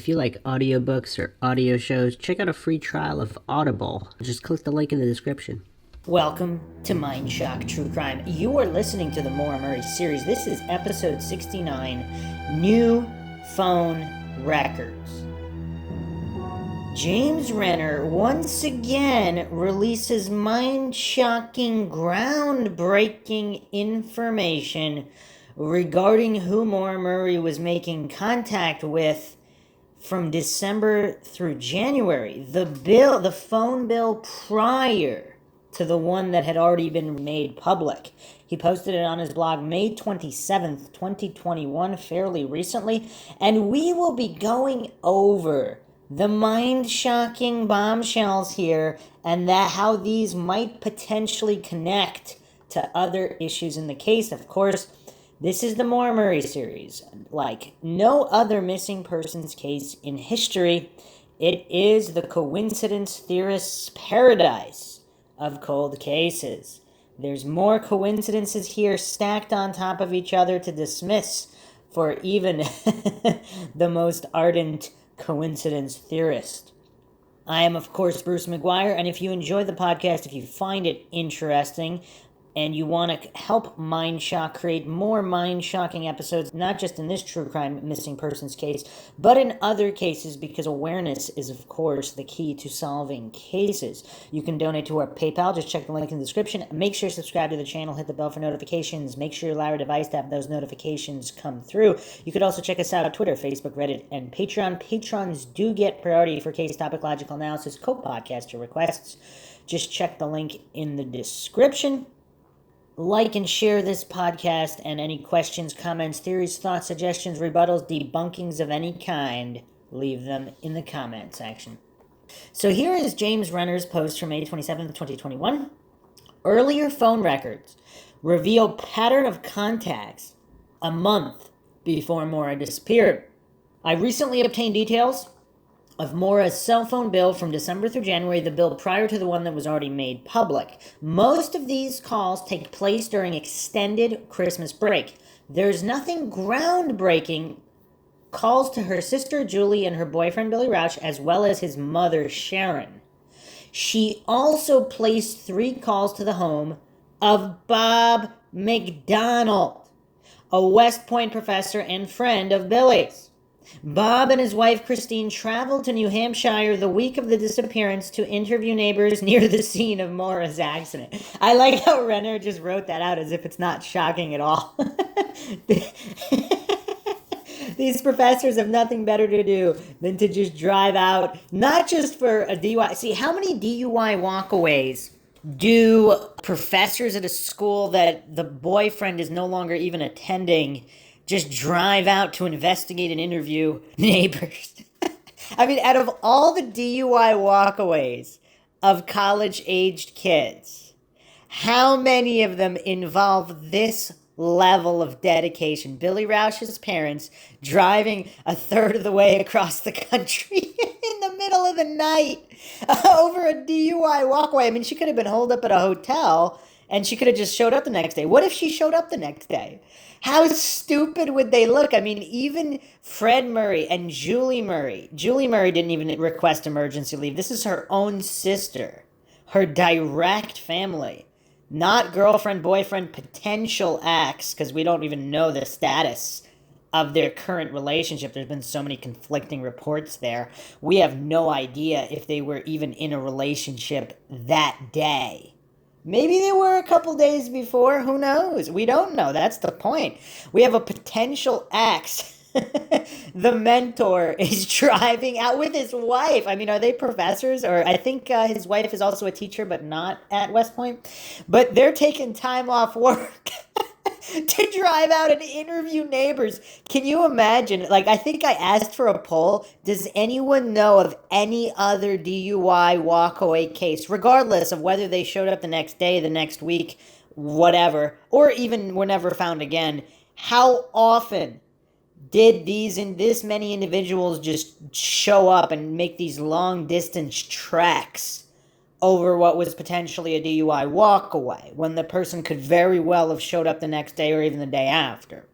If you like audiobooks or audio shows, check out a free trial of Audible. Just click the link in the description. Welcome to Mindshock True Crime. You are listening to the Maura Murray series. This is episode 69, New Phone Records. James Renner once again releases mind-shocking, groundbreaking information regarding who Maura Murray was making contact with from December through January. The phone bill prior to the one that had already been made public. He posted it on his blog May 27th, 2021, fairly recently, and we will be going over the mind-shocking bombshells here and how these might potentially connect to other issues in the case. Of course, this is the Maura Murray series. Like no other missing persons case in history, it is the coincidence theorist's paradise of cold cases. There's more coincidences here stacked on top of each other to dismiss for even the most ardent coincidence theorist. I am, of course, Bruce McGuire, and if you enjoy the podcast, if you find it interesting, and you want to help Mindshock create more mind-shocking episodes, not just in this true crime missing persons case, but in other cases, because awareness is, of course, the key to solving cases. You can donate to our PayPal. Just check the link in the description. Make sure to subscribe to the channel. Hit the bell for notifications. Make sure you allow your device to have those notifications come through. You could also check us out on Twitter, Facebook, Reddit, and Patreon. Patrons do get priority for case topic logical analysis, co-podcaster requests. Just check the link in the description. Like and share this podcast, and any questions, comments, theories, thoughts, suggestions, rebuttals, debunkings of any kind, leave them in the comment section. So here is James Renner's post from May 27th, 2021. Earlier phone records reveal pattern of contacts a month before Maura disappeared. I recently obtained details of Maura's cell phone bill from December through January, the bill prior to the one that was already made public. Most of these calls take place during extended Christmas break. There's nothing groundbreaking. Calls to her sister Julie and her boyfriend Billy Rauch, as well as his mother Sharon. She also placed 3 calls to the home of Bob McDonald, a West Point professor and friend of Billy's. Bob and his wife Christine traveled to New Hampshire the week of the disappearance to interview neighbors near the scene of Maura's accident. I like how Renner just wrote that out as if it's not shocking at all. These professors have nothing better to do than to just drive out, not just for a DUI. See, how many DUI walkaways do professors at a school that the boyfriend is no longer even attending just drive out to investigate and interview neighbors? I mean, out of all the DUI walkaways of college-aged kids, how many of them involve this level of dedication? Billy Rauch's parents driving a third of the way across the country in the middle of the night over a DUI walkway. I mean, she could have been holed up at a hotel and she could have just showed up the next day. What if she showed up the next day? How stupid would they look? I mean, even Fred Murray and Julie Murray didn't even request emergency leave. This is her own sister, her direct family, not girlfriend, boyfriend, potential ex, because we don't even know the status of their current relationship. There's been so many conflicting reports there. We have no idea if they were even in a relationship that day. Maybe they were a couple days before. Who knows? We don't know. That's the point. We have a potential ex. The mentor is driving out with his wife. I mean, are they professors? Or I think his wife is also a teacher, but not at West Point. But they're taking time off work to drive out and interview neighbors. Can you imagine? Like, I think I asked for a poll. Does anyone know of any other DUI walkaway case, regardless of whether they showed up the next day, the next week, whatever, or even were never found again? How often did this many individuals just show up and make these long distance treks over what was potentially a DUI walkaway when the person could very well have showed up the next day or even the day after?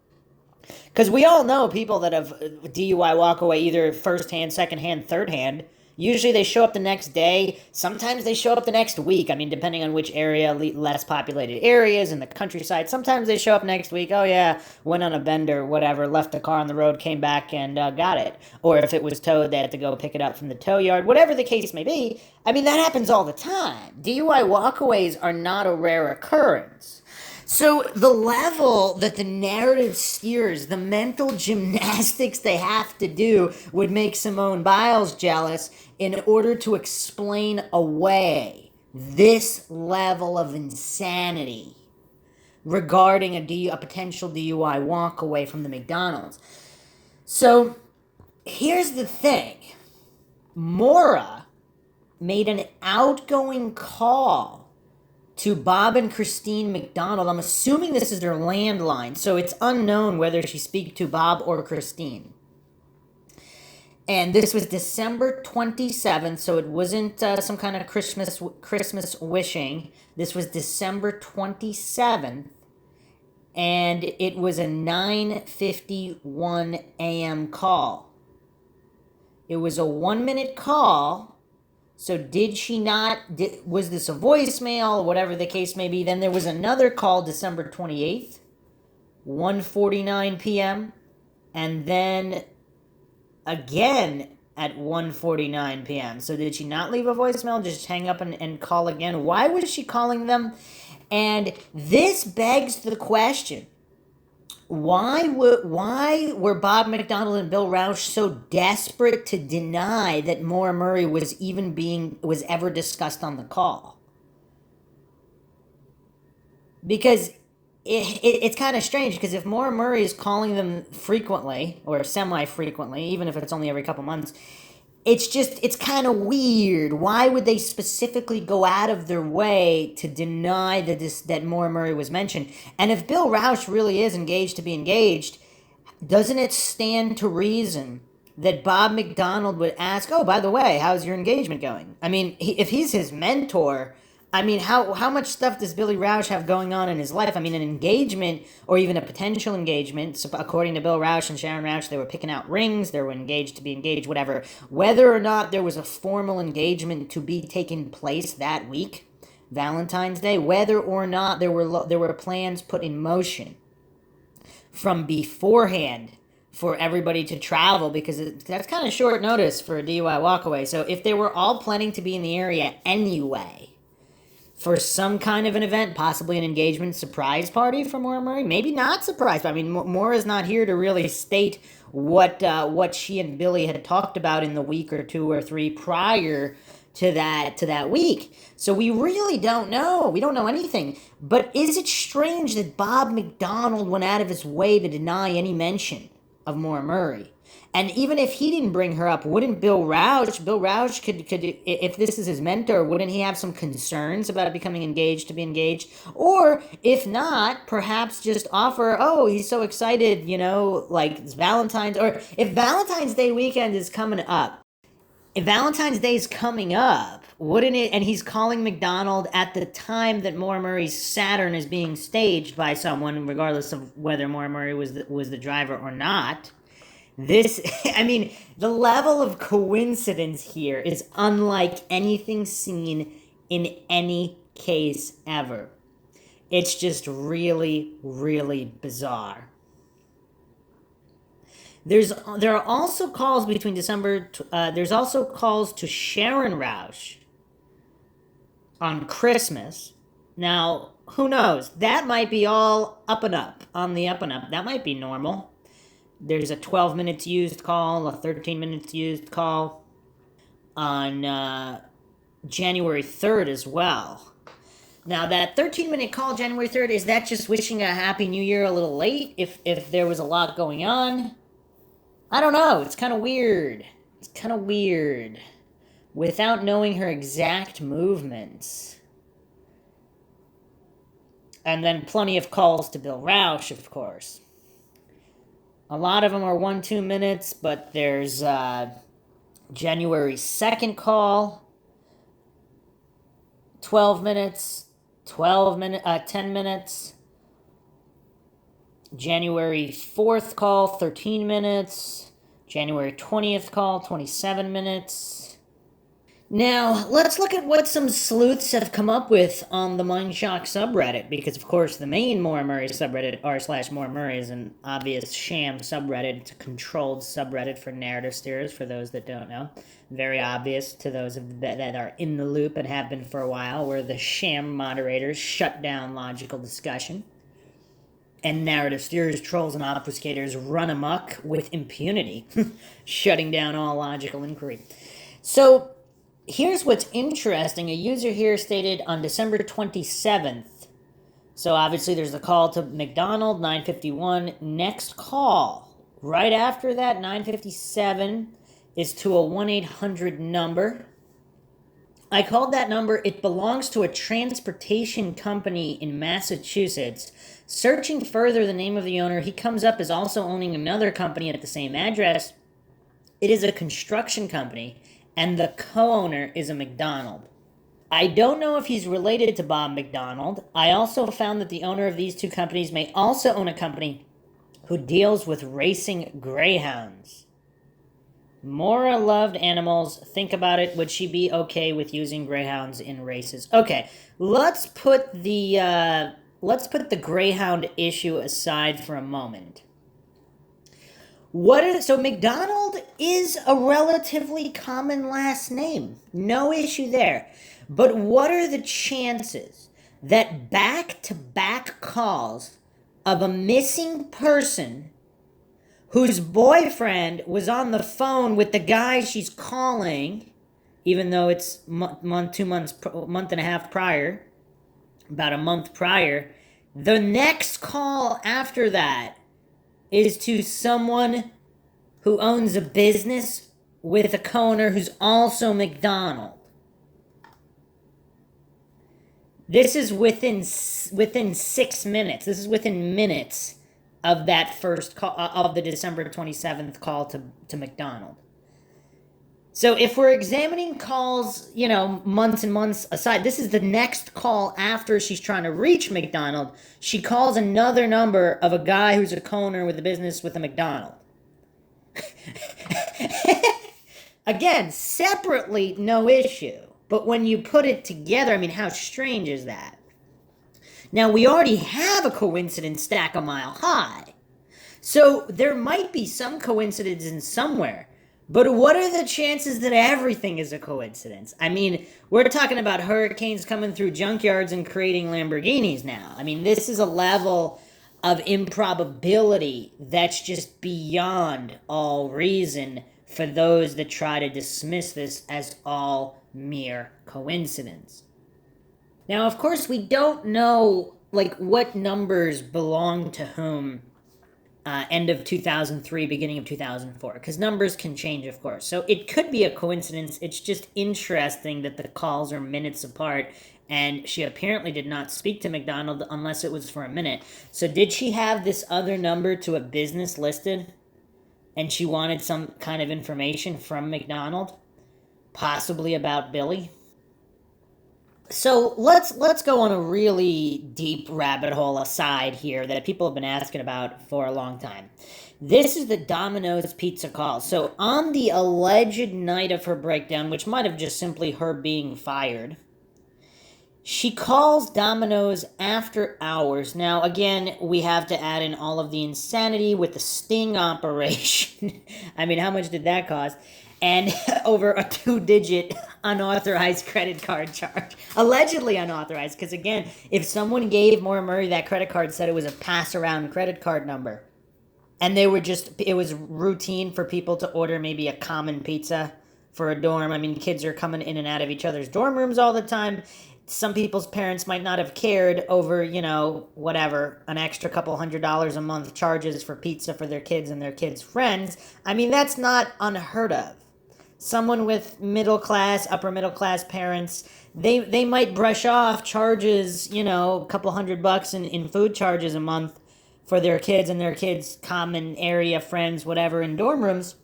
Because we all know people that have DUI walk away either first hand, second hand, third hand. Usually they show up the next day. Sometimes they show up the next week. I mean, depending on which area, less populated areas in the countryside. Sometimes they show up next week. Oh, yeah, went on a bender, whatever, left the car on the road, came back and got it. Or if it was towed, they had to go pick it up from the tow yard. Whatever the case may be, I mean, that happens all the time. DUI walkaways are not a rare occurrence. So the level that the narrative steers, the mental gymnastics they have to do would make Simone Biles jealous in order to explain away this level of insanity regarding a potential DUI walk away from the McDonald's. So here's the thing. Maura made an outgoing call to Bob and Christine McDonald. I'm assuming this is their landline, so it's unknown whether she speak to Bob or Christine. And this was December 27th, so it wasn't some kind of Christmas wishing. This was December 27th, and it was a 9:51 a.m. call. It was a 1-minute call. So did she not, was this a voicemail or whatever the case may be? Then there was another call December 28th, 1:49 p.m. And then again at 1:49 p.m. So did she not leave a voicemail, just hang up and call again? Why was she calling them? And this begs the question. Why were Bob McDonald and Bill Roush so desperate to deny that Maura Murray was ever discussed on the call? Because it's kind of strange, because if Maura Murray is calling them frequently or semi-frequently, even if it's only every couple months, it's kind of weird. Why would they specifically go out of their way to deny that Maura Murray was mentioned? And if Bill Roush really is engaged to be engaged, doesn't it stand to reason that Bob McDonald would ask, oh, by the way, how's your engagement going? I mean, if he's his mentor, I mean, how much stuff does Billy Roush have going on in his life? I mean, an engagement, or even a potential engagement, so according to Bill Roush and Sharon Roush, they were picking out rings, they were engaged to be engaged, whatever. Whether or not there was a formal engagement to be taking place that week, Valentine's Day, whether or not there were plans put in motion from beforehand for everybody to travel, because that's kind of short notice for a DUI walkaway. So if they were all planning to be in the area anyway, for some kind of an event, possibly an engagement surprise party for Maura Murray. Maybe not surprise. I mean, Maura's not here to really state what she and Billy had talked about in the week or two or three prior to that week. So we really don't know. We don't know anything. But is it strange that Bob McDonald went out of his way to deny any mention of Maura Murray? And even if he didn't bring her up, wouldn't Bill Roush could, if this is his mentor, wouldn't he have some concerns about becoming engaged to be engaged? Or if not, perhaps just offer, oh, he's so excited, like it's Valentine's, or if Valentine's Day weekend is coming up, wouldn't it, and he's calling McDonald at the time that Maura Murray's Saturn is being staged by someone, regardless of whether Maura Murray was the driver or not. I mean, the level of coincidence here is unlike anything seen in any case ever. It's just really, really bizarre. There are also calls between there's also calls to Sharon Roush on Christmas. Now, who knows? That might be all on the up and up. That might be normal. There's a 12 minutes used call, a 13 minutes used call on January 3rd as well. Now, that 13-minute call January 3rd, is that just wishing a Happy New Year a little late if there was a lot going on? I don't know. It's kind of weird. Without knowing her exact movements. And then plenty of calls to Bill Roush, of course. A lot of them are 1-2 minutes, but there's January 2nd call, 12 minutes, 10 minutes. January 4th call, 13 minutes. January 20th call, 27 minutes. Now, let's look at what some sleuths have come up with on the Mindshock subreddit, because of course the main Maura Murray subreddit, r/Maura Murray, is an obvious sham subreddit. It's a controlled subreddit for narrative steerers, for those that don't know. Very obvious to those that are in the loop and have been for a while, where the sham moderators shut down logical discussion. And narrative steerers, trolls, and obfuscators run amok with impunity, shutting down all logical inquiry. So, here's what's interesting. A user here stated on December 27th. So obviously there's the call to McDonald, 9:51. Next call, right after that, 9:57, is to a 1-800 number. I called that number. It belongs to a transportation company in Massachusetts. Searching further the name of the owner, he comes up as also owning another company at the same address. It is a construction company, and the co-owner is a McDonald. I don't know if he's related to Bob McDonald. I also found that the owner of these two companies may also own a company who deals with racing greyhounds. Maura loved animals. Think about it. Would she be okay with using greyhounds in races? Okay, let's put the greyhound issue aside for a moment. So McDonald is a relatively common last name. No issue there. But what are the chances that back-to-back calls of a missing person whose boyfriend was on the phone with the guy she's calling, even though it's month and a half prior, about a month prior, the next call after that is to someone who owns a business with a co-owner who's also McDonald. This is within 6 minutes. This is within minutes of that first call, of the December 27th call to McDonald. So if we're examining calls, months and months aside, this is the next call after she's trying to reach McDonald. She calls another number of a guy who's a co-owner with a business with a McDonald. Again, separately, no issue. But when you put it together, how strange is that? Now, we already have a coincidence stack a mile high. So there might be some coincidence in somewhere. But what are the chances that everything is a coincidence? We're talking about hurricanes coming through junkyards and creating Lamborghinis now. This is a level of improbability that's just beyond all reason for those that try to dismiss this as all mere coincidence. Now, of course, we don't know, what numbers belong to whom end of 2003, beginning of 2004, because numbers can change, of course. So it could be a coincidence. It's just interesting that the calls are minutes apart, and she apparently did not speak to McDonald unless it was for a minute. So did she have this other number to a business listed, and she wanted some kind of information from McDonald, possibly about Billy? So let's go on a really deep rabbit hole aside here that people have been asking about for a long time. This is the Domino's pizza call. So on the alleged night of her breakdown, which might have just simply her being fired, she calls Domino's after hours. Now, again, we have to add in all of the insanity with the sting operation. How much did that cost? And over a 2-digit unauthorized credit card charge. Allegedly unauthorized, because again, if someone gave Maura Murray that credit card, said it was a pass-around credit card number, and it was routine for people to order maybe a common pizza for a dorm. Kids are coming in and out of each other's dorm rooms all the time. Some people's parents might not have cared over, whatever, an extra couple $100 a month charges for pizza for their kids and their kids' friends. That's not unheard of. Someone with upper middle class parents, they might brush off charges, a couple $100 in food charges a month for their kids and their kids' common area friends, whatever, in dorm rooms.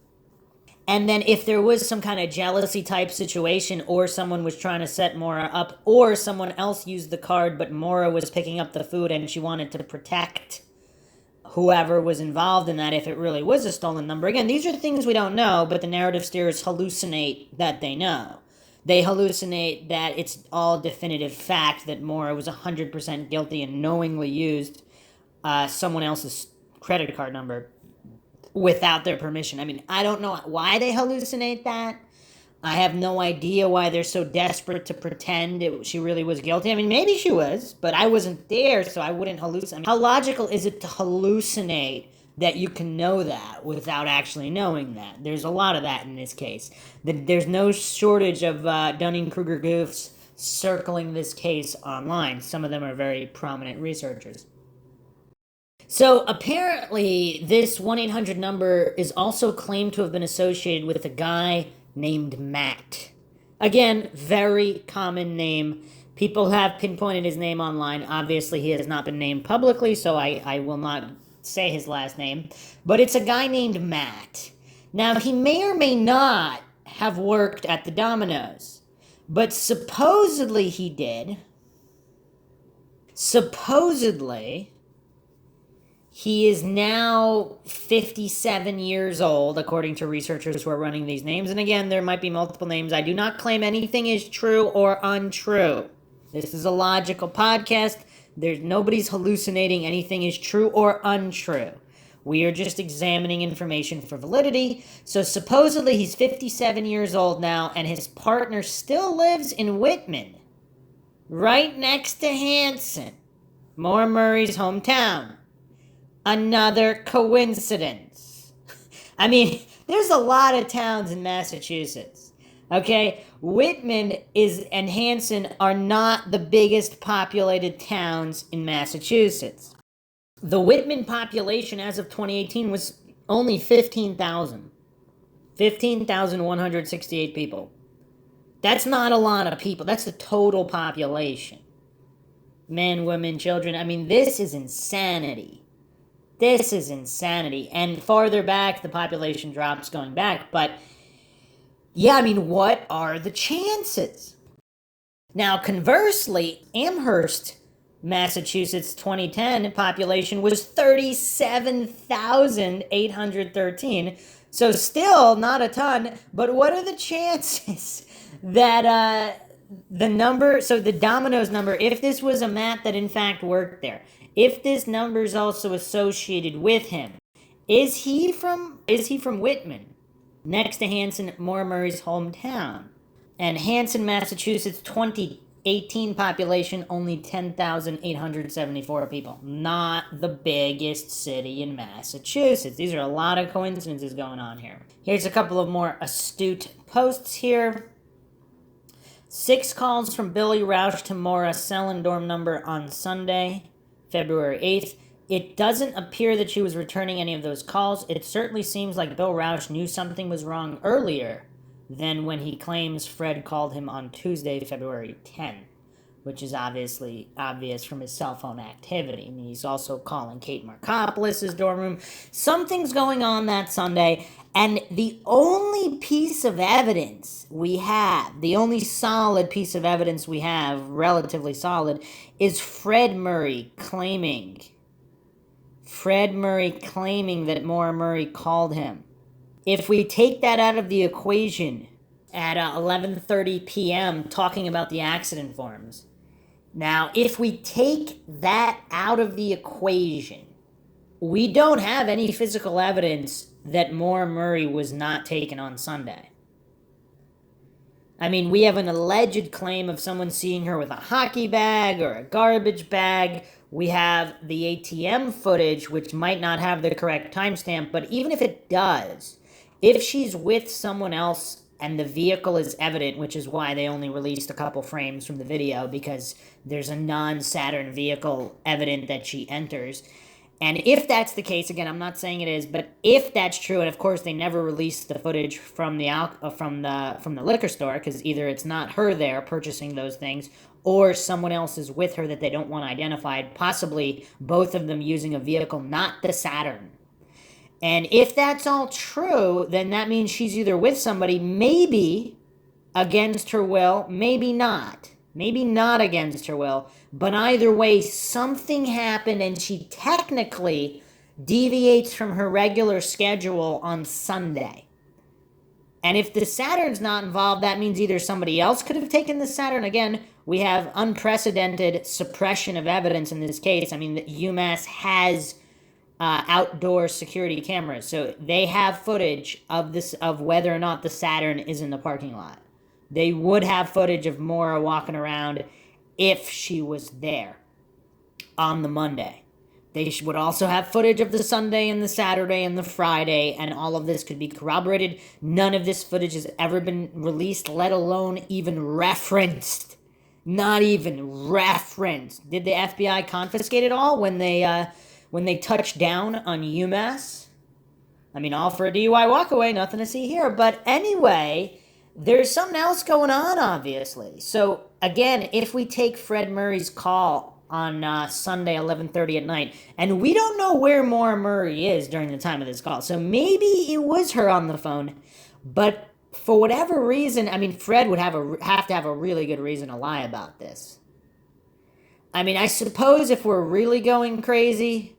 And then if there was some kind of jealousy type situation, or someone was trying to set Maura up, or someone else used the card but Maura was picking up the food and she wanted to protect whoever was involved in that, if it really was a stolen number. Again, these are things we don't know, but the narrative steers hallucinate that they know. They hallucinate that it's all definitive fact that Maura was 100% guilty and knowingly used someone else's credit card number without their permission. I mean, I don't know why they hallucinate that. I have no idea why they're so desperate to pretend she really was guilty. I mean, maybe she was, but I wasn't there, so I wouldn't hallucinate. I mean, how logical is it to hallucinate that you can know that without actually knowing that? There's a lot of that in this case. There's no shortage of Dunning-Kruger goofs circling this case online. Some of them are very prominent researchers. So apparently, this 1-800 number is also claimed to have been associated with a guy named Matt. Again, very common name. People have pinpointed his name online. Obviously, he has not been named publicly, so I will not say his last name. But it's a guy named Matt. Now, he may or may not have worked at the Domino's, but supposedly he did. Supposedly, he is now 57 years old, according to researchers who are running these names. And again, there might be multiple names. I do not claim anything is true or untrue. This is a logical podcast. Nobody's hallucinating anything is true or untrue. We are just examining information for validity. So supposedly he's 57 years old now, and his partner still lives in Whitman, right next to Hanson, Maura Murray's hometown. Another coincidence. I mean, there's a lot of towns in Massachusetts, okay? Whitman and Hanson are not the biggest populated towns in Massachusetts. The Whitman population as of 2018 was only 15,000. 15,168 people. That's not a lot of people. That's the total population. Men, women, children. I mean, this is insanity. This is insanity. And farther back, the population drops going back. But, yeah, I mean, what are the chances? Now, conversely, Amherst, Massachusetts, 2010 population was 37,813. So still not a ton. But what are the chances that the number, so the Domino's number, if this was a Matt that in fact worked there, if this number is also associated with him, is he from Whitman, next to Hanson, Maura Murray's hometown? And Hanson, Massachusetts, 2018 population, only 10,874 people. Not the biggest city in Massachusetts. These are a lot of coincidences going on here. Here's a couple of more astute posts here. 6 calls from Billy Roush to Maura Sellendorm number on Sunday, February 8th. It doesn't appear that she was returning any of those calls. It certainly seems like Bill Roush knew something was wrong earlier than when he claims Fred called him on Tuesday, February 10th, which is obviously obvious from his cell phone activity. I mean, he's also calling Kate Markopoulos' dorm room. Something's going on that Sunday, and the only piece of evidence we have, the only solid piece of evidence we have, relatively solid, is Fred Murray claiming that Maura Murray called him. If we take that out of the equation at 11:30 p.m. talking about the accident forms, now if we take that out of the equation, we don't have any physical evidence that Maura Murray was not taken on Sunday. I mean, we have an alleged claim of someone seeing her with a hockey bag or a garbage bag. We have the ATM footage, which might not have the correct timestamp, but even if it does, if she's with someone else and the vehicle is evident, which is why they only released a couple frames from the video, because there's a non-Saturn vehicle evident that she enters. And if that's the case, again, I'm not saying it is, but if that's true, and of course they never released the footage from the liquor store, because either it's not her there purchasing those things, or someone else is with her that they don't want identified, possibly both of them using a vehicle, not the Saturn. And if that's all true, then that means she's either with somebody, maybe against her will, maybe not. Maybe not against her will, but either way, something happened and she technically deviates from her regular schedule on Sunday. And if the Saturn's not involved, that means either somebody else could have taken the Saturn. Again, we have unprecedented suppression of evidence in this case. I mean, UMass has outdoor security cameras, so they have footage of whether or not the Saturn is in the parking lot. They would have footage of Maura walking around if she was there on the Monday. They would also have footage of the Sunday and the Saturday and the Friday, and all of this could be corroborated. None of this footage has ever been released, let alone even referenced. Not even referenced. Did the FBI confiscate it all when they touched down on UMass? I mean, all for a DUI walkaway, nothing to see here. But anyway, there's something else going on, obviously. So, again, if we take Fred Murray's call on Sunday, 11:30 at night, and we don't know where Maura Murray is during the time of this call, so maybe it was her on the phone, but for whatever reason, I mean, Fred would have to have a really good reason to lie about this. I mean, I suppose if we're really going crazy,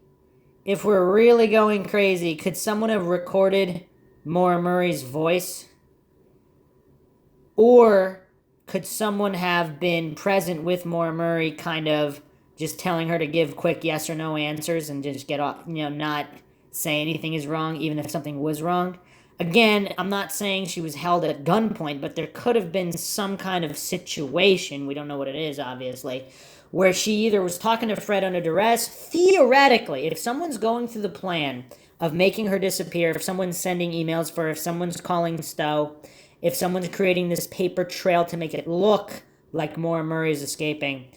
could someone have recorded Maura Murray's voice? Or could someone have been present with Maura Murray, kind of just telling her to give quick yes or no answers and just get off, not say anything is wrong, even if something was wrong? Again, I'm not saying she was held at gunpoint, but there could have been some kind of situation, we don't know what it is, obviously, where she either was talking to Fred under duress. Theoretically, if someone's going through the plan of making her disappear, if someone's sending emails for her, if someone's calling Stowe, if someone's creating this paper trail to make it look like Maura Murray is escaping,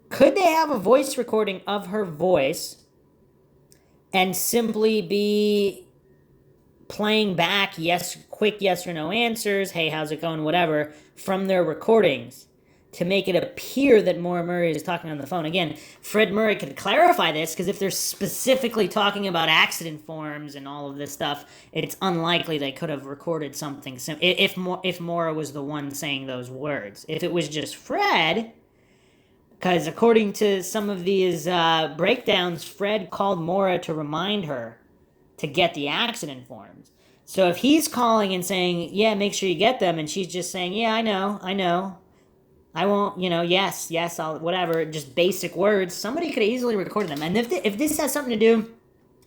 could they have a voice recording of her voice and simply be playing back quick yes or no answers, hey, how's it going, whatever, from their recordings to make it appear that Maura Murray is talking on the phone? Again, Fred Murray could clarify this, because if they're specifically talking about accident forms and all of this stuff, it's unlikely they could have recorded something if Maura was the one saying those words. If it was just Fred, because according to some of these breakdowns, Fred called Maura to remind her to get the accident forms. So if he's calling and saying, yeah, make sure you get them, and she's just saying, yeah, I know, I won't, yes, I'll, whatever, just basic words, somebody could have easily recorded them. And if this has something to do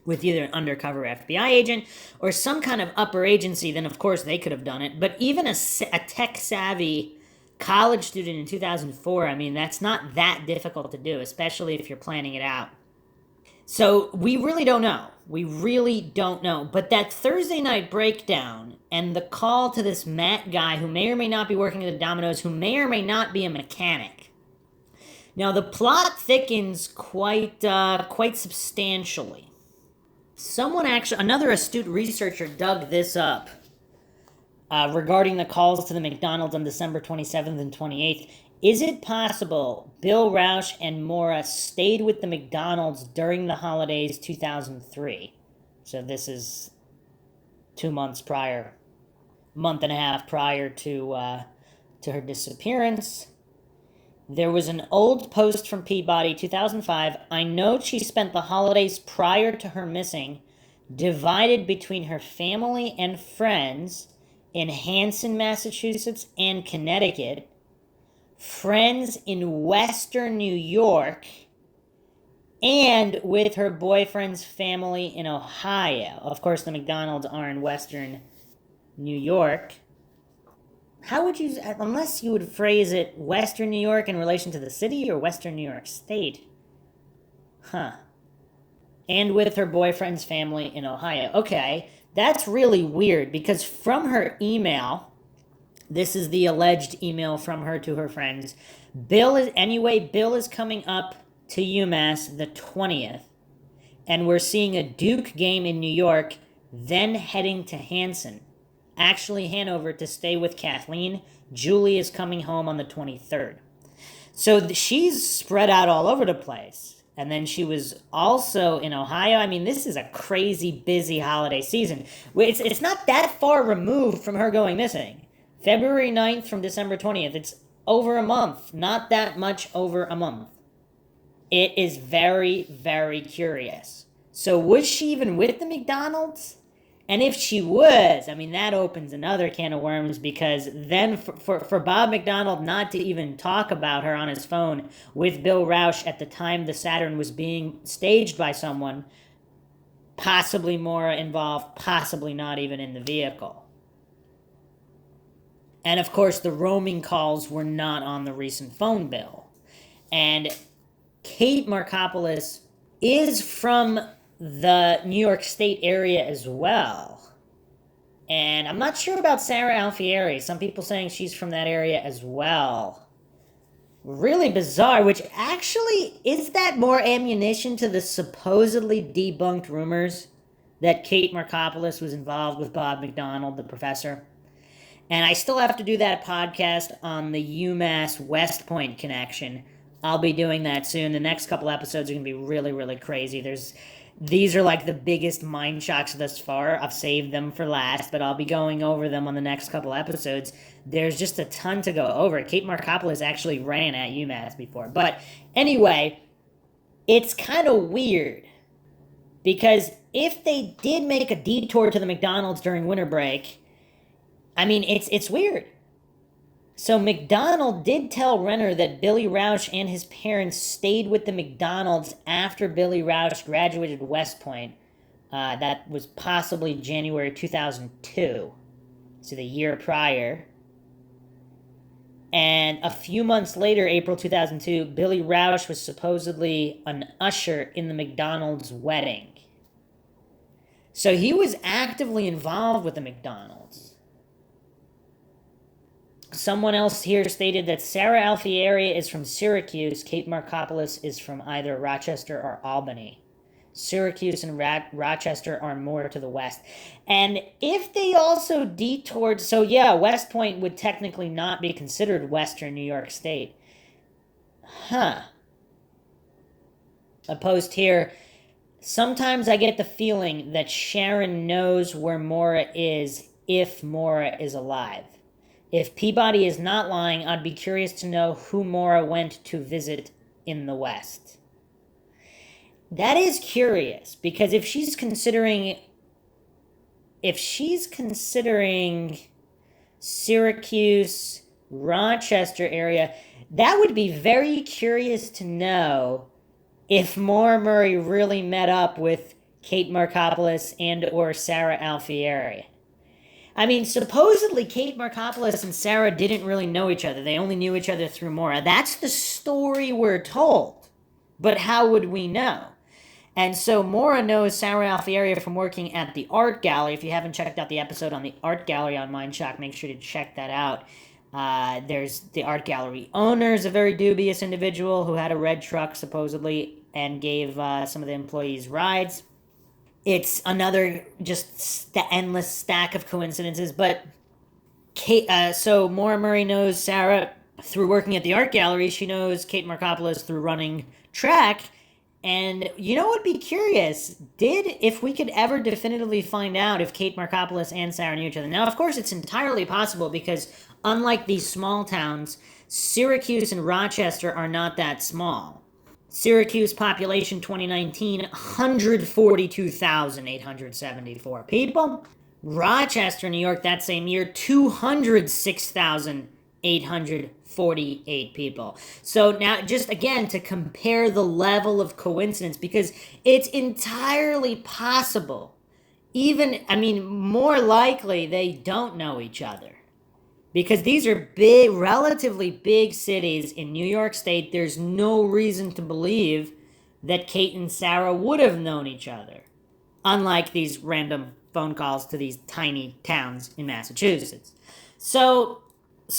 with either an undercover FBI agent or some kind of upper agency, then of course they could have done it. But even a tech-savvy college student in 2004, I mean, that's not that difficult to do, especially if you're planning it out. So we really don't know. But that Thursday night breakdown and the call to this Matt guy who may or may not be working at the Domino's, who may or may not be a mechanic. Now the plot thickens quite substantially. Another astute researcher dug this up regarding the calls to the McDonald's on December 27th and 28th. Is it possible Bill Rausch and Maura stayed with the McDonald's during the holidays 2003? So this is 2 months prior, month and a half prior to her disappearance. There was an old post from Peabody, 2005. I know she spent the holidays prior to her missing divided between her family and friends in Hanson, Massachusetts and Connecticut, friends in Western New York, and with her boyfriend's family in Ohio. Of course, the McDonald's are in Western New York. How would you, unless you would phrase it Western New York in relation to the city or Western New York State? And with her boyfriend's family in Ohio. Okay, that's really weird, because from her email, this is the alleged email from her to her friends, Bill is coming up to UMass the 20th, and we're seeing a Duke game in New York, then heading to Hanson. Actually, Hanover, to stay with Kathleen. Julie is coming home on the 23rd. So she's spread out all over the place. And then she was also in Ohio. I mean, this is a crazy busy holiday season. It's not that far removed from her going missing. February 9th from December 20th. It's over a month. Not that much over a month. It is very, very curious. So was she even with the McDonald's? And if she was, I mean, that opens another can of worms, because then for Bob McDonald not to even talk about her on his phone with Bill Rausch at the time the Saturn was being staged by someone, possibly Maura involved, possibly not even in the vehicle. And of course, the roaming calls were not on the recent phone bill. And Kate Markopoulos is from the New York State area as well. And I'm not sure about Sarah Alfieri. Some people saying she's from that area as well. Really bizarre, which actually, is that more ammunition to the supposedly debunked rumors that Kate Markopoulos was involved with Bob McDonald, the professor? And I still have to do that podcast on the UMass West Point connection. I'll be doing that soon. The next couple episodes are going to be really, really crazy. These are like the biggest mind shocks thus far. I've saved them for last, but I'll be going over them on the next couple episodes. There's just a ton to go over. Kate Markopoulos actually ran at UMass before. But anyway, it's kind of weird, because if they did make a detour to the McDonald's during winter break, I mean, it's weird. So McDonald did tell Renner that Billy Rausch and his parents stayed with the McDonald's after Billy Rausch graduated West Point. That was possibly January 2002, so the year prior. And a few months later, April 2002, Billy Rausch was supposedly an usher in the McDonald's wedding. So he was actively involved with the McDonald's. Someone else here stated that Sarah Alfieri is from Syracuse. Kate Markopoulos is from either Rochester or Albany. Syracuse and Rochester are more to the west. And if they also detoured, so yeah, West Point would technically not be considered Western New York State. A post here. Sometimes I get the feeling that Sharon knows where Maura is if Maura is alive. If Peabody is not lying, I'd be curious to know who Maura went to visit in the West. That is curious, because if she's considering Syracuse, Rochester area, that would be very curious to know if Maura Murray really met up with Kate Markopoulos and or Sarah Alfieri. I mean, supposedly Kate Markopoulos and Sarah didn't really know each other. They only knew each other through Maura. That's the story we're told. But how would we know? And so Maura knows Sarah Alfieri from working at the art gallery. If you haven't checked out the episode on the art gallery on Mindshock, make sure to check that out. There's the art gallery owner, is a very dubious individual who had a red truck, supposedly, and gave some of the employees rides. It's another just endless stack of coincidences. But so Maura Murray knows Sarah through working at the art gallery. She knows Kate Markopoulos through running track. And you know what would be curious? If we could ever definitively find out if Kate Markopoulos and Sarah knew each other. Now, of course, it's entirely possible, because unlike these small towns, Syracuse and Rochester are not that small. Syracuse population 2019, 142,874 people. Rochester, New York, that same year, 206,848 people. So now, just again, to compare the level of coincidence, because it's entirely possible, more likely they don't know each other. Because these are relatively big cities in New York State. There's no reason to believe that Kate and Sarah would have known each other. Unlike these random phone calls to these tiny towns in Massachusetts. So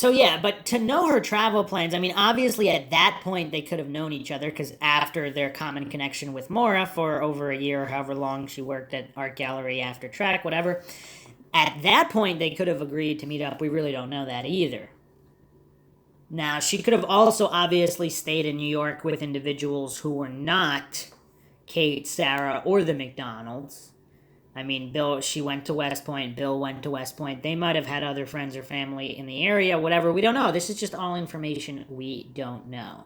yeah, but to know her travel plans, obviously at that point they could have known each other, because after their common connection with Maura for over a year, however long she worked at art gallery after track, whatever, at that point, they could have agreed to meet up. We really don't know that either. Now, she could have also obviously stayed in New York with individuals who were not Kate, Sarah, or the McDonald's. Bill, she went to West Point. Bill went to West Point. They might have had other friends or family in the area, whatever. We don't know. This is just all information we don't know.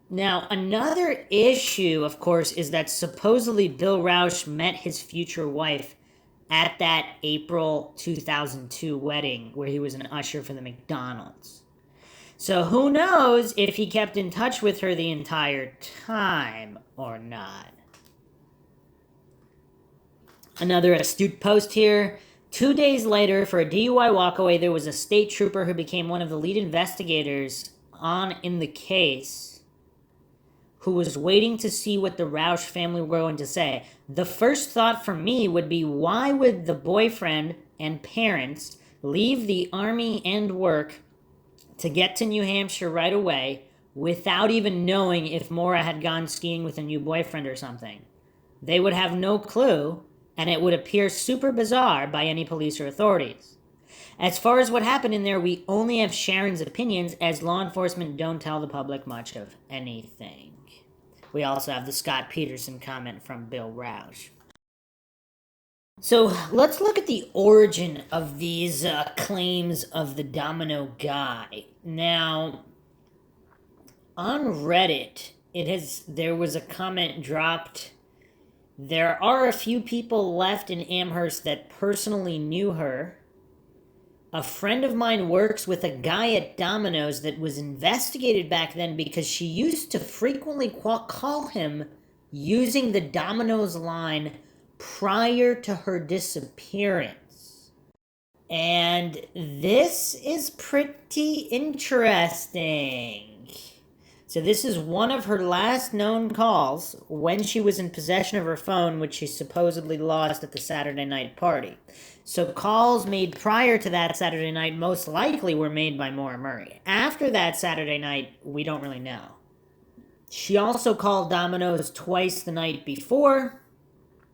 Now, another issue, of course, is that supposedly Bill Rausch met his future wife at that April 2002 wedding where he was an usher for the McDonald's. So who knows if he kept in touch with her the entire time or not. Another astute post here. 2 days later, for a DUI walkaway, there was a state trooper who became one of the lead investigators in the case who was waiting to see what the Rausch family were going to say. The first thought for me would be, why would the boyfriend and parents leave the army and work to get to New Hampshire right away without even knowing if Maura had gone skiing with a new boyfriend or something? They would have no clue, and it would appear super bizarre by any police or authorities. As far as what happened in there, we only have Sharon's opinions, as law enforcement don't tell the public much of anything. We also have the Scott Peterson comment from Bill Rausch. So let's look at the origin of these claims of the Domino guy. Now, on Reddit, there was a comment dropped. There are a few people left in Amherst that personally knew her. A friend of mine works with a guy at Domino's that was investigated back then because she used to frequently call him using the Domino's line prior to her disappearance. And this is pretty interesting. So this is one of her last known calls when she was in possession of her phone, which she supposedly lost at the Saturday night party. So calls made prior to that Saturday night most likely were made by Maura Murray. After that Saturday night, we don't really know. She also called Domino's twice the night before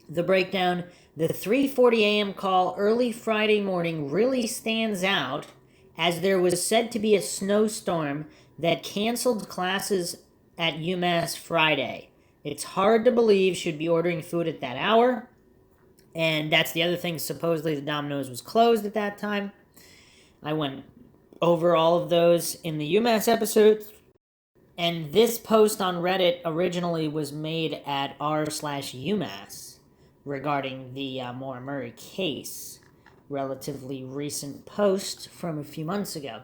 the breakdown. The 3:40 a.m. call early Friday morning really stands out, as there was said to be a snowstorm that canceled classes at UMass Friday. It's hard to believe she'd be ordering food at that hour. And that's the other thing. Supposedly the Domino's was closed at that time. I went over all of those in the UMass episode. And this post on Reddit originally was made at r/UMass regarding the Maura Murray case. Relatively recent post from a few months ago.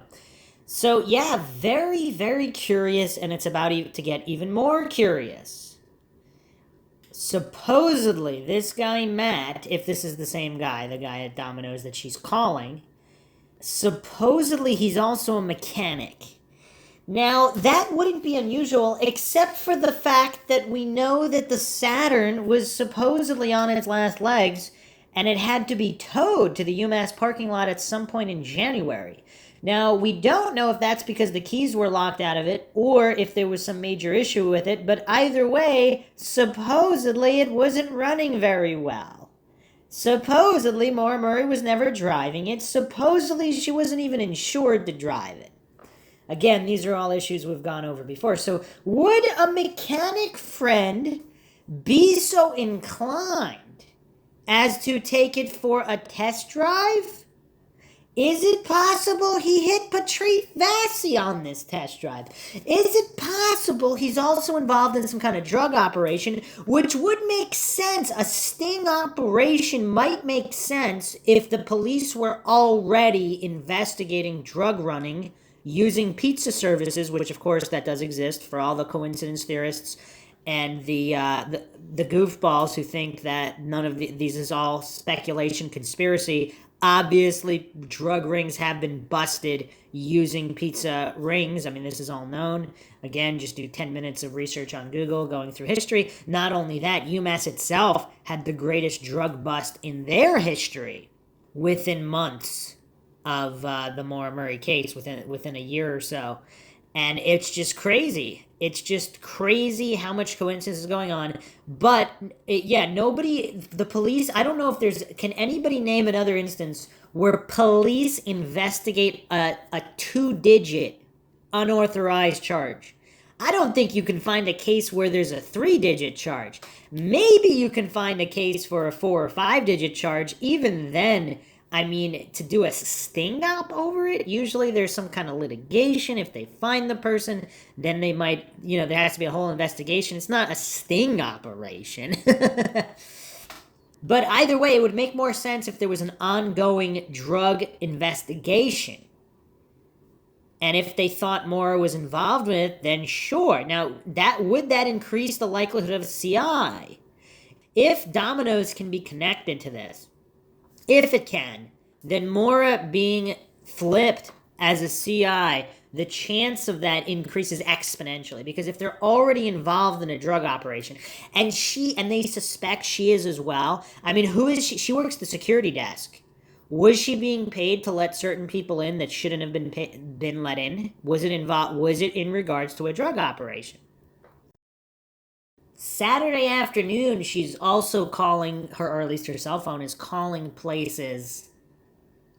So yeah, very, very curious, and it's about to get even more curious. Supposedly, this guy Matt, if this is the same guy, the guy at Domino's that she's calling, supposedly he's also a mechanic. Now, that wouldn't be unusual, except for the fact that we know that the Saturn was supposedly on its last legs, and it had to be towed to the UMass parking lot at some point in January. Now, we don't know if that's because the keys were locked out of it or if there was some major issue with it, but either way, supposedly it wasn't running very well. Supposedly Maura Murray was never driving it. Supposedly she wasn't even insured to drive it. Again, these are all issues we've gone over before. So would a mechanic friend be so inclined as to take it for a test drive? Is it possible he hit Patrice Vassie on this test drive? Is it possible he's also involved in some kind of drug operation, which would make sense? A sting operation might make sense if the police were already investigating drug running using pizza services, which of course that does exist for all the coincidence theorists and the goofballs who think that none of these is all speculation, conspiracy. Obviously, drug rings have been busted using pizza rings. I mean, this is all known. Again, just do 10 minutes of research on Google, going through history. Not only that, UMass itself had the greatest drug bust in their history within months of the Maura Murray case, within a year or so. And it's just crazy. It's just crazy how much coincidence is going on. But, the police, I don't know if can anybody name another instance where police investigate a 2-digit unauthorized charge? I don't think you can find a case where there's a 3-digit charge. Maybe you can find a case for a 4 or 5-digit charge. Even then, I mean, to do a sting op over it, usually there's some kind of litigation. If they find the person, then they might, there has to be a whole investigation. It's not a sting operation. But either way, it would make more sense if there was an ongoing drug investigation. And if they thought Maura was involved with it, then sure. Now, would that increase the likelihood of a CI? If Domino's can be connected to this, if it can, then Maura being flipped as a CI, the chance of that increases exponentially. Because if they're already involved in a drug operation, and they suspect she is as well. I mean, who is she? She works the security desk. Was she being paid to let certain people in that shouldn't have been let in? Was it in regards to a drug operation? Saturday afternoon, she's also calling or at least her cell phone is calling places.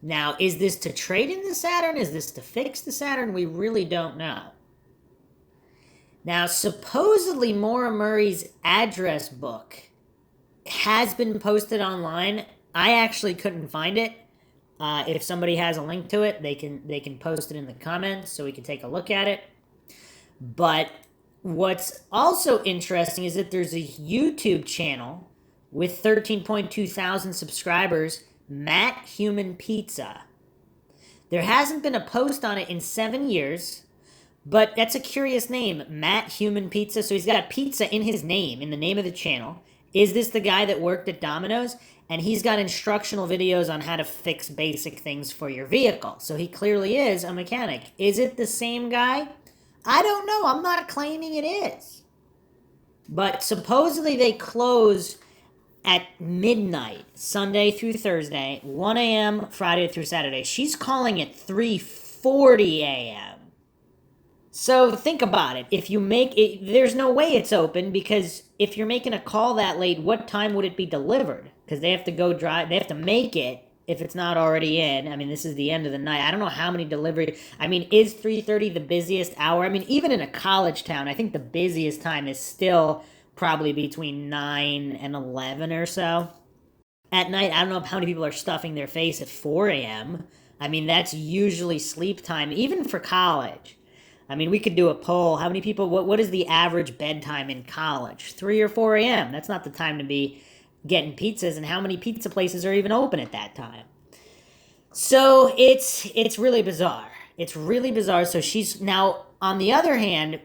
Now, is this to trade in the Saturn? Is this to fix the Saturn? We really don't know. Now, supposedly Maura Murray's address book has been posted online. I actually couldn't find it. If somebody has a link to it, they can post it in the comments so we can take a look at it. But what's also interesting is that there's a YouTube channel with 13.2 thousand subscribers, Matt Human Pizza. There hasn't been a post on it in 7 years, but that's a curious name, Matt Human Pizza. So he's got a pizza in his name, in the name of the channel. Is this the guy that worked at Domino's? And he's got instructional videos on how to fix basic things for your vehicle. So he clearly is a mechanic. Is it the same guy? I don't know. I'm not claiming it is. But supposedly they close at midnight, Sunday through Thursday, 1 a.m. Friday through Saturday. She's calling it 3:40 a.m. So think about it. If you make it, there's no way it's open, because if you're making a call that late, what time would it be delivered? Because they have to go drive, they have to make it if it's not already in. I mean, this is the end of the night. I don't know how many delivery. I mean, is 3:30 the busiest hour? I mean, even in a college town, I think the busiest time is still probably between 9 and 11 or so. At night, I don't know how many people are stuffing their face at 4 a.m. I mean, that's usually sleep time, even for college. I mean, we could do a poll. How many people, what is the average bedtime in college? 3 or 4 a.m. That's not the time to be getting pizzas, and how many pizza places are even open at that time? So it's really bizarre. It's really bizarre. So she's now, on the other hand,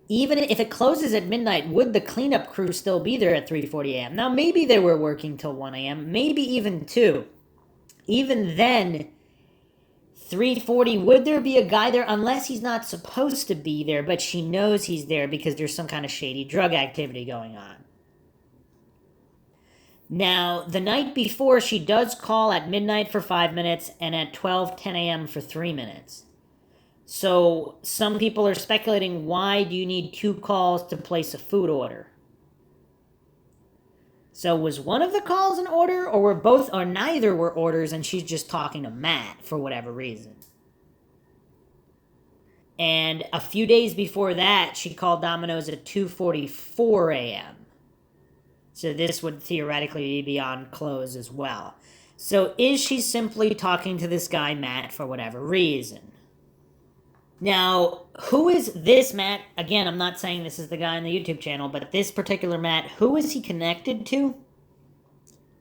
even if it closes at midnight, would the cleanup crew still be there at 3:40 a.m.? Now, maybe they were working till 1 a.m., maybe even 2. Even then, 3:40, would there be a guy there? Unless he's not supposed to be there, but she knows he's there because there's some kind of shady drug activity going on. Now, the night before, she does call at midnight for 5 minutes and at 10 a.m. for 3 minutes. So some people are speculating, why do you need 2 calls to place a food order? So was one of the calls an order, or were both, or neither were orders, and she's just talking to Matt for whatever reason? And a few days before that, she called Domino's at 2:44 a.m. So this would theoretically be beyond close as well. So is she simply talking to this guy, Matt, for whatever reason? Now, who is this Matt? Again, I'm not saying this is the guy on the YouTube channel, but this particular Matt, who is he connected to?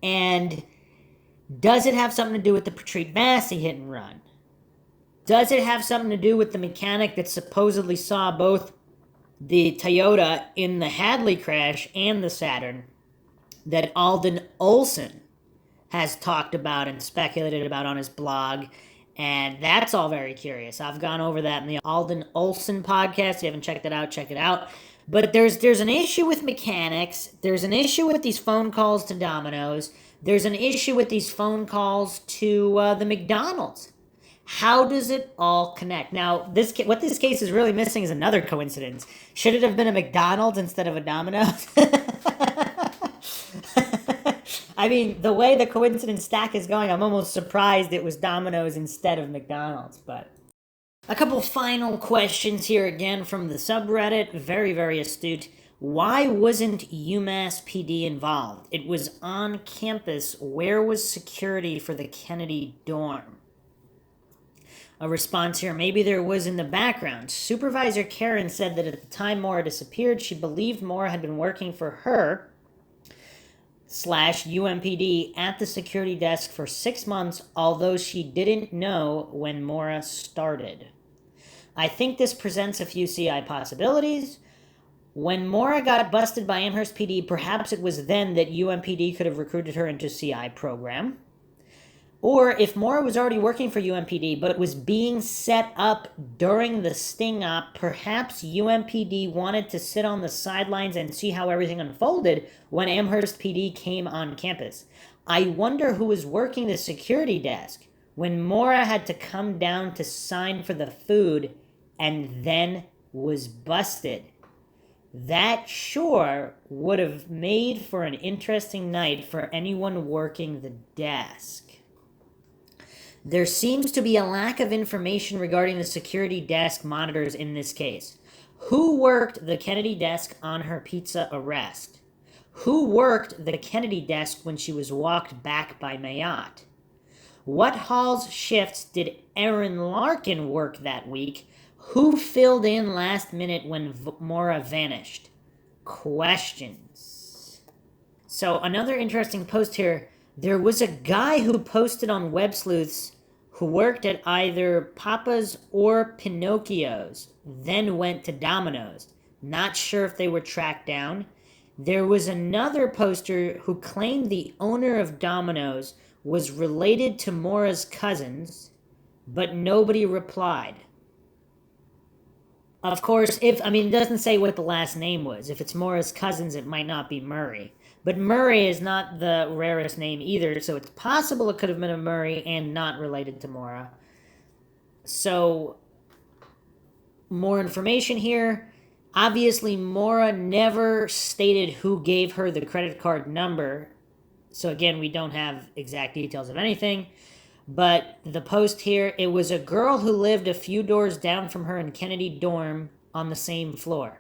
And does it have something to do with the Patrick Massey hit and run? Does it have something to do with the mechanic that supposedly saw both the Toyota in the Hadley crash and the Saturn that Alden Olson has talked about and speculated about on his blog? And that's all very curious. I've gone over that in the Alden Olson podcast. If you haven't checked it out, check it out. But there's an issue with mechanics. There's an issue with these phone calls to Domino's. There's an issue with these phone calls to the McDonald's. How does it all connect? Now, what this case is really missing is another coincidence. Should it have been a McDonald's instead of a Domino's? I mean, the way the coincidence stack is going, I'm almost surprised it was Domino's instead of McDonald's. But a couple final questions here again from the subreddit. Very, very astute. Why wasn't UMass PD involved? It was on campus. Where was security for the Kennedy dorm? A response here, maybe there was in the background. Supervisor Karen said that at the time Maura disappeared, she believed Maura had been working for her slash UMPD at the security desk for 6 months, although she didn't know when Maura started. I think this presents a few CI possibilities. When Maura got busted by Amherst PD, perhaps it was then that UMPD could have recruited her into CI program. Or if Maura was already working for UMPD but was being set up during the sting op, perhaps UMPD wanted to sit on the sidelines and see how everything unfolded when Amherst PD came on campus. I wonder who was working the security desk when Maura had to come down to sign for the food and then was busted. That sure would have made for an interesting night for anyone working the desk. There seems to be a lack of information regarding the security desk monitors in this case. Who worked the Kennedy desk on her pizza arrest? Who worked the Kennedy desk when she was walked back by Mayotte? What hall's shifts did Erin Larkin work that week? Who filled in last minute when Maura vanished? Questions. So another interesting post here. There was a guy who posted on Web Sleuths who worked at either Papa's or Pinocchio's, then went to Domino's. Not sure if they were tracked down. There was another poster who claimed the owner of Domino's was related to Maura's cousins, but nobody replied. Of course, it doesn't say what the last name was. If it's Maura's cousins, it might not be Murray. But Murray is not the rarest name either, so it's possible it could have been a Murray and not related to Maura. So, more information here. Obviously, Maura never stated who gave her the credit card number. So again, we don't have exact details of anything. But the post here, it was a girl who lived a few doors down from her in Kennedy dorm on the same floor.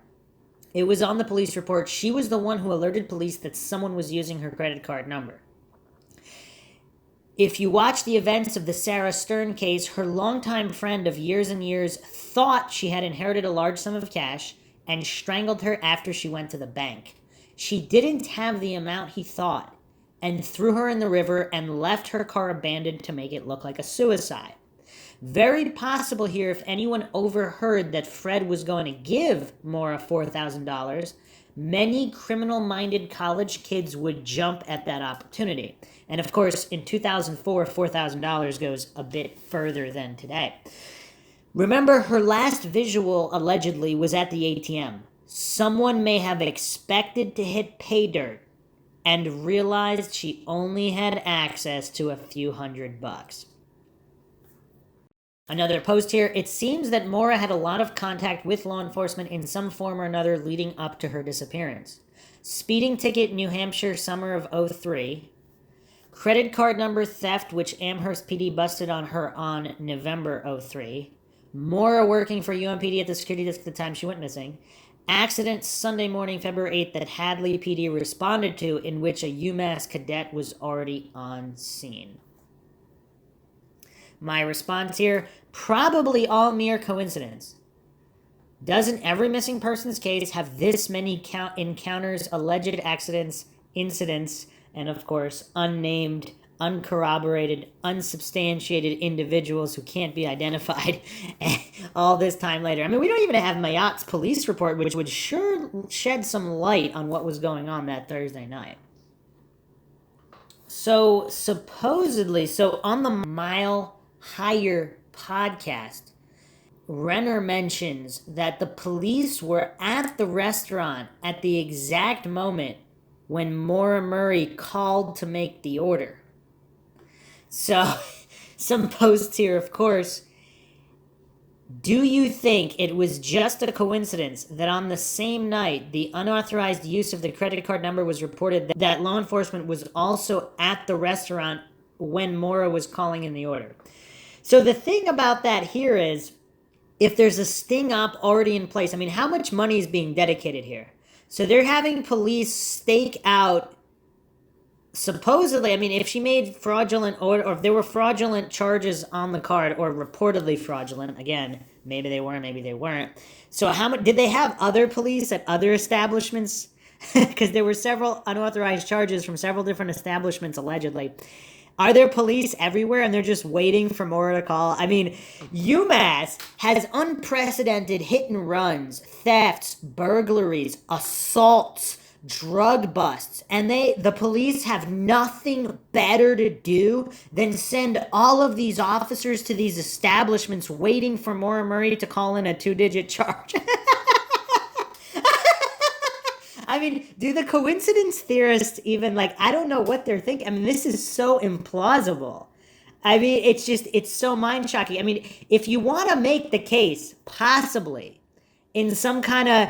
It was on the police report. She was the one who alerted police that someone was using her credit card number. If you watch the events of the Sarah Stern case, her longtime friend of years and years thought she had inherited a large sum of cash and strangled her after she went to the bank. She didn't have the amount he thought and threw her in the river and left her car abandoned to make it look like a suicide. Very possible here if anyone overheard that Fred was going to give Maura $4,000, many criminal-minded college kids would jump at that opportunity. And of course, in 2004, $4,000 goes a bit further than today. Remember, her last visual, allegedly, was at the ATM. Someone may have expected to hit pay dirt and realized she only had access to a few $100. Another post here. It seems that Maura had a lot of contact with law enforcement in some form or another leading up to her disappearance. Speeding ticket, New Hampshire, summer of '03. Credit card number theft, which Amherst PD busted on her on November '03. Maura working for UMPD at the security desk at the time she went missing. Accident Sunday morning, February 8th, that Hadley PD responded to, in which a UMass cadet was already on scene. My response here, probably all mere coincidence. Doesn't every missing persons case have this many encounters, alleged accidents, incidents, and of course, unnamed, uncorroborated, unsubstantiated individuals who can't be identified all this time later? I mean, we don't even have Mayotte's police report, which would sure shed some light on what was going on that Thursday night. So, supposedly, on the Mile Higher podcast, Renner mentions that the police were at the restaurant at the exact moment when Maura Murray called to make the order. So, some posts here, of course. Do you think it was just a coincidence that on the same night the unauthorized use of the credit card number was reported, that law enforcement was also at the restaurant when Maura was calling in the order? So the thing about that here is, if there's a sting op already in place, I mean, how much money is being dedicated here? So they're having police stake out, supposedly, I mean, if she made fraudulent or if there were fraudulent charges on the card, or reportedly fraudulent, again, maybe they were, maybe they weren't. So how much did they have other police at other establishments? Because there were several unauthorized charges from several different establishments allegedly. Are there police everywhere and they're just waiting for Maura to call? I mean, UMass has unprecedented hit and runs, thefts, burglaries, assaults, drug busts, and the police have nothing better to do than send all of these officers to these establishments waiting for Maura Murray to call in a 2-digit charge. I mean, do the coincidence theorists even, like, I don't know what they're thinking. I mean, this is so implausible. I mean, it's so mind-shocking. I mean, if you want to make the case, possibly, in some kind of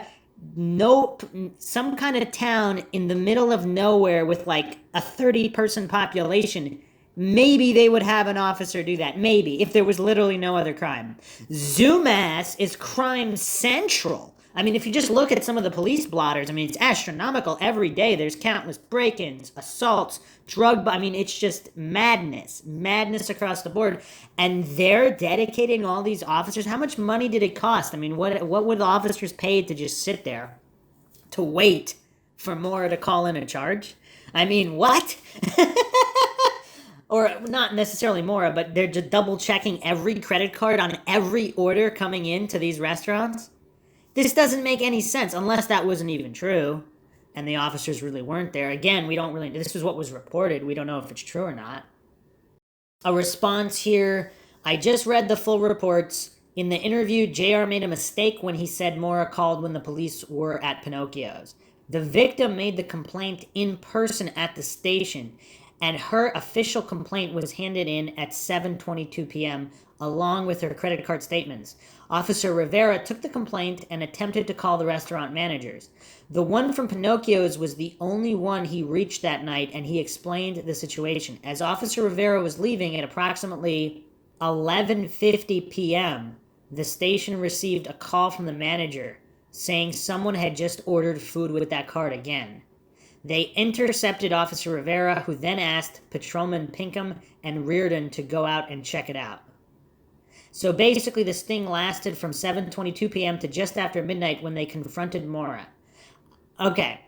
town in the middle of nowhere with like a 30-person population, maybe they would have an officer do that. Maybe, if there was literally no other crime. Zoomass is crime central. I mean, if you just look at some of the police blotters, I mean, it's astronomical. Every day there's countless break-ins, assaults, I mean, it's just madness across the board. And they're dedicating all these officers. How much money did it cost? I mean, what would the officers pay to just sit there to wait for Maura to call in a charge? I mean, what? Or not necessarily Maura, but they're just double checking every credit card on every order coming in to these restaurants? This doesn't make any sense, unless that wasn't even true and the officers really weren't there. Again, this is what was reported. We don't know if it's true or not. A response here. I just read the full reports. In the interview, JR made a mistake when he said Maura called when the police were at Pinocchio's. The victim made the complaint in person at the station, and her official complaint was handed in at 7:22 p.m., along with her credit card statements. Officer Rivera took the complaint and attempted to call the restaurant managers. The one from Pinocchio's was the only one he reached that night, and he explained the situation. As Officer Rivera was leaving at approximately 11:50 p.m., the station received a call from the manager saying someone had just ordered food with that card again. They intercepted Officer Rivera, who then asked Patrolman Pinkham and Reardon to go out and check it out. So basically, the sting lasted from 7:22 p.m. to just after midnight when they confronted Maura. Okay,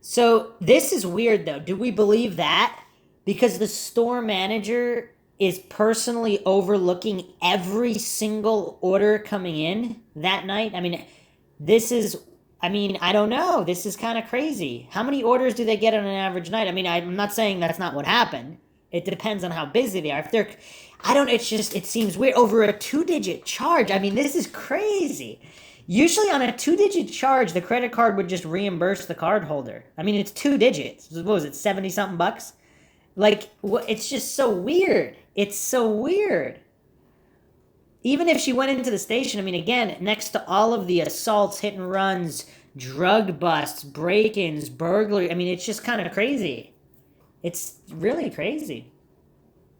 so this is weird, though. Do we believe that? Because the store manager is personally overlooking every single order coming in that night? I mean, I don't know. This is kind of crazy. How many orders do they get on an average night? I mean, I'm not saying that's not what happened. It depends on how busy they are. It seems weird. Over a 2-digit charge. I mean, this is crazy. Usually on a 2-digit charge, the credit card would just reimburse the card holder. I mean, it's 2 digits. What was it, 70-something bucks? Like, it's just so weird. It's so weird. Even if she went into the station, I mean, again, next to all of the assaults, hit and runs, drug busts, break-ins, burglary, I mean, it's just kind of crazy. It's really crazy.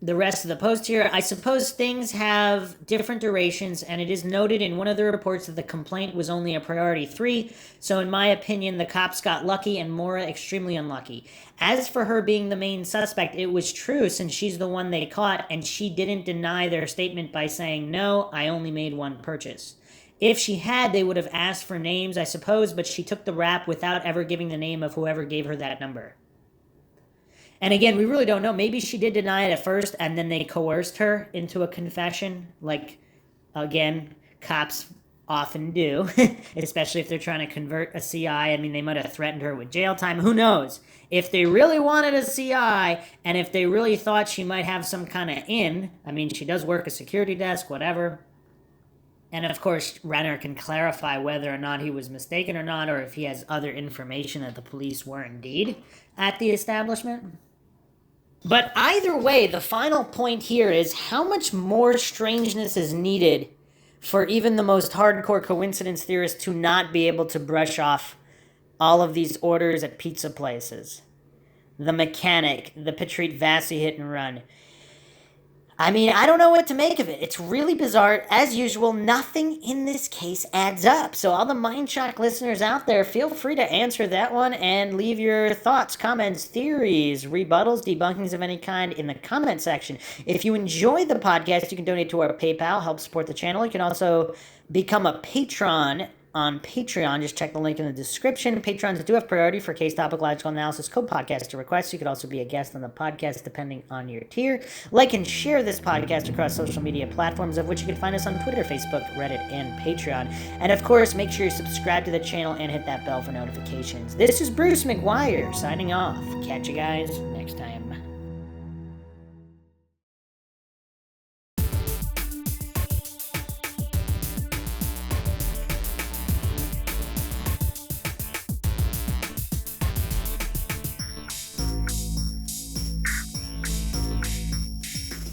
The rest of the post here, I suppose things have different durations, and it is noted in one of the reports that the complaint was only a priority 3, so in my opinion, the cops got lucky and Maura extremely unlucky. As for her being the main suspect, it was true since she's the one they caught, and she didn't deny their statement by saying, no, I only made one purchase. If she had, they would have asked for names, I suppose, but she took the rap without ever giving the name of whoever gave her that number. And again, we really don't know. Maybe she did deny it at first, and then they coerced her into a confession. Like, again, cops often do, especially if they're trying to convert a CI. I mean, they might have threatened her with jail time. Who knows? If they really wanted a CI, and if they really thought she might have some kind of in, I mean, she does work a security desk, whatever. And of course, Renner can clarify whether or not he was mistaken or not, or if he has other information that the police were indeed at the establishment. But either way, the final point here is how much more strangeness is needed for even the most hardcore coincidence theorists to not be able to brush off all of these orders at pizza places. The mechanic, the Patrice Vassi hit and run. I mean, I don't know what to make of it. It's really bizarre. As usual, nothing in this case adds up. So, all the Mindshock listeners out there, feel free to answer that one and leave your thoughts, comments, theories, rebuttals, debunkings of any kind in the comment section. If you enjoy the podcast, you can donate to our PayPal, help support the channel. You can also become a patron on Patreon. Just check the link in the description. Patrons do have priority for case topic, logical analysis, co-podcaster requests. You could also be a guest on the podcast depending on your tier. Like and share this podcast across social media platforms, of which you can find us on Twitter, Facebook, Reddit, and Patreon. And of course, make sure you subscribe to the channel and hit that bell for notifications. This is Bruce McGuire signing off. Catch you guys next time.